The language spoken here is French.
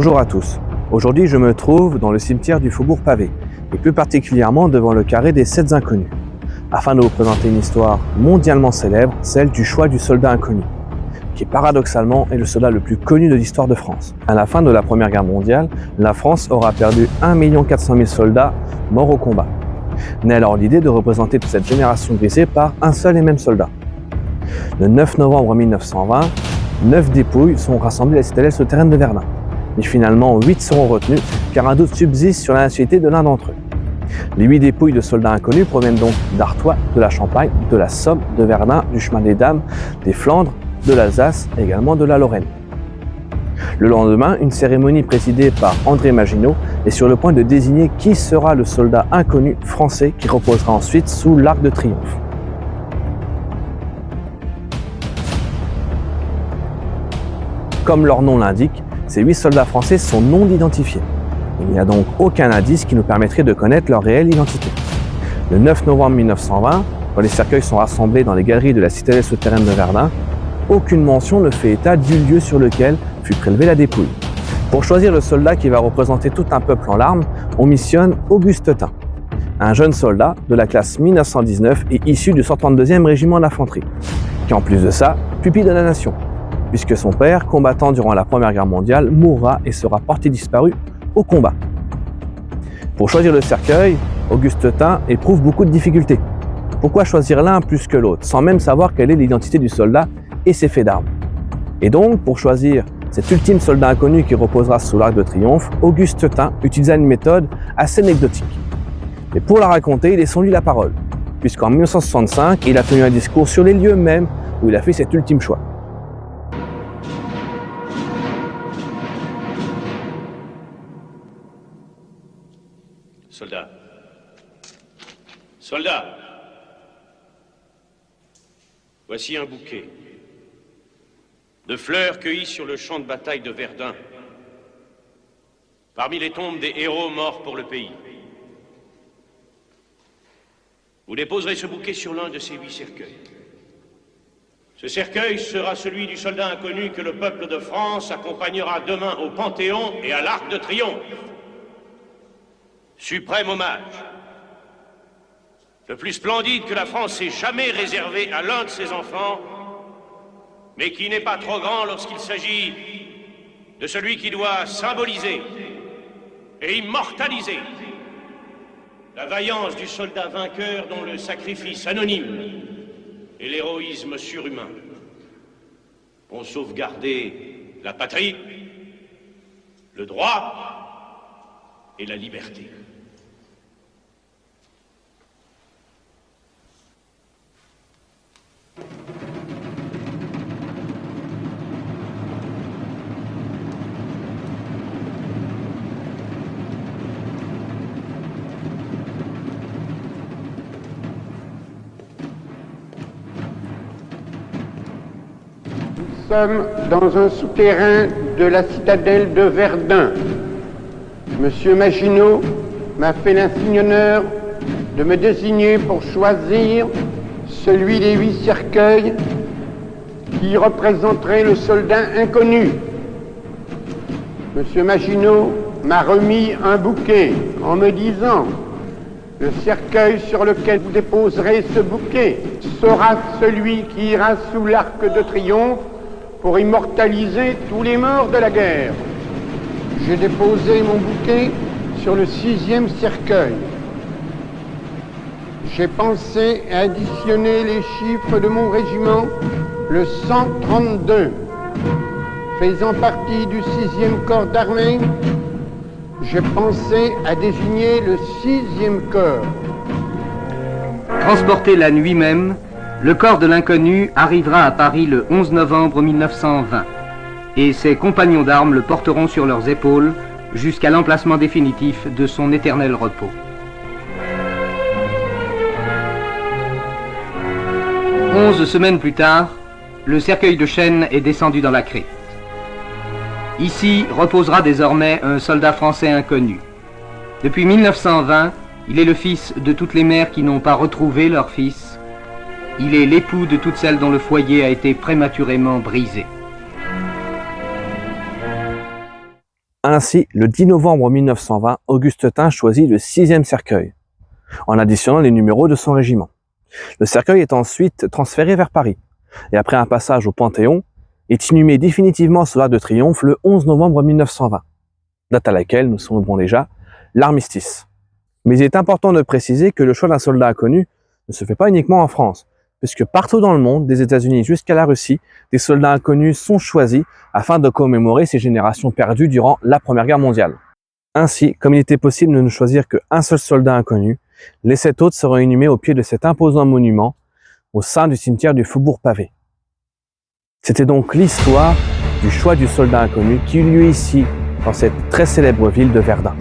Bonjour à tous. Aujourd'hui, je me trouve dans le cimetière du Faubourg Pavé, et plus particulièrement devant le carré des 7 inconnus, afin de vous présenter une histoire mondialement célèbre, celle du choix du soldat inconnu, qui paradoxalement est le soldat le plus connu de l'histoire de France. À la fin de la Première Guerre mondiale, la France aura perdu 1 400 000 soldats morts au combat. Naît alors l'idée de représenter toute cette génération brisée par un seul et même soldat. Le 9 novembre 1920, 9 dépouilles sont rassemblées à la citadelle souterraine de Verdun. Mais finalement, 8 seront retenus, car un doute subsiste sur la nationalité de l'un d'entre eux. Les 8 dépouilles de soldats inconnus proviennent donc d'Artois, de la Champagne, de la Somme, de Verdun, du chemin des Dames, des Flandres, de l'Alsace et également de la Lorraine. Le lendemain, une cérémonie présidée par André Maginot est sur le point de désigner qui sera le soldat inconnu français qui reposera ensuite sous l'Arc de Triomphe. Comme leur nom l'indique, ces 8 soldats français sont non identifiés. Il n'y a donc aucun indice qui nous permettrait de connaître leur réelle identité. Le 9 novembre 1920, quand les cercueils sont rassemblés dans les galeries de la citadelle souterraine de Verdun, aucune mention ne fait état du lieu sur lequel fut prélevée la dépouille. Pour choisir le soldat qui va représenter tout un peuple en larmes, on missionne Auguste Tain, un jeune soldat de la classe 1919 et issu du 132e régiment d'infanterie, qui en plus de ça, pupille de la nation, puisque son père, combattant durant la Première Guerre mondiale, mourra et sera porté disparu au combat. Pour choisir le cercueil, Auguste Tain éprouve beaucoup de difficultés. Pourquoi choisir l'un plus que l'autre, sans même savoir quelle est l'identité du soldat et ses faits d'armes? Et donc, pour choisir cet ultime soldat inconnu qui reposera sous l'Arc de Triomphe, Auguste Tain utilisa une méthode assez anecdotique. Et pour la raconter, laissons-lui la parole, puisqu'en 1965, il a tenu un discours sur les lieux mêmes où il a fait cet ultime choix. Soldats. Soldats. Voici un bouquet de fleurs cueillies sur le champ de bataille de Verdun, parmi les tombes des héros morts pour le pays. Vous déposerez ce bouquet sur l'un de ces 8 cercueils. Ce cercueil sera celui du soldat inconnu que le peuple de France accompagnera demain au Panthéon et à l'Arc de Triomphe. Suprême hommage, le plus splendide que la France ait jamais réservé à l'un de ses enfants, mais qui n'est pas trop grand lorsqu'il s'agit de celui qui doit symboliser et immortaliser la vaillance du soldat vainqueur dont le sacrifice anonyme et l'héroïsme surhumain ont sauvegardé la patrie, le droit et la liberté. Nous sommes dans un souterrain de la citadelle de Verdun. Monsieur Maginot m'a fait l'insigne honneur de me désigner pour choisir celui des 8 cercueils qui représenterait le soldat inconnu. Monsieur Maginot m'a remis un bouquet en me disant: le cercueil sur lequel vous déposerez ce bouquet sera celui qui ira sous l'Arc de Triomphe pour immortaliser tous les morts de la guerre. J'ai déposé mon bouquet sur le 6e cercueil. J'ai pensé à additionner les chiffres de mon régiment, le 132. Faisant partie du 6e corps d'armée, j'ai pensé à désigner le 6e corps. Transporté la nuit même, le corps de l'inconnu arrivera à Paris le 11 novembre 1920 et ses compagnons d'armes le porteront sur leurs épaules jusqu'à l'emplacement définitif de son éternel repos. 11 semaines plus tard, le cercueil de chêne est descendu dans la crypte. Ici reposera désormais un soldat français inconnu. Depuis 1920, il est le fils de toutes les mères qui n'ont pas retrouvé leur fils. Il est l'époux de toutes celles dont le foyer a été prématurément brisé. Ainsi, le 10 novembre 1920, Augustetin choisit le 6e cercueil, en additionnant les numéros de son régiment. Le cercueil est ensuite transféré vers Paris, et après un passage au Panthéon, est inhumé définitivement sur l'Arc de Triomphe le 11 novembre 1920, date à laquelle nous célébrons déjà l'armistice. Mais il est important de préciser que le choix d'un soldat inconnu ne se fait pas uniquement en France, puisque partout dans le monde, des États-Unis jusqu'à la Russie, des soldats inconnus sont choisis afin de commémorer ces générations perdues durant la Première Guerre mondiale. Ainsi, comme il était possible de ne choisir qu'un seul soldat inconnu, les 7 autres seront inhumés au pied de cet imposant monument au sein du cimetière du Faubourg Pavé. C'était donc l'histoire du choix du soldat inconnu qui eut lieu ici, dans cette très célèbre ville de Verdun.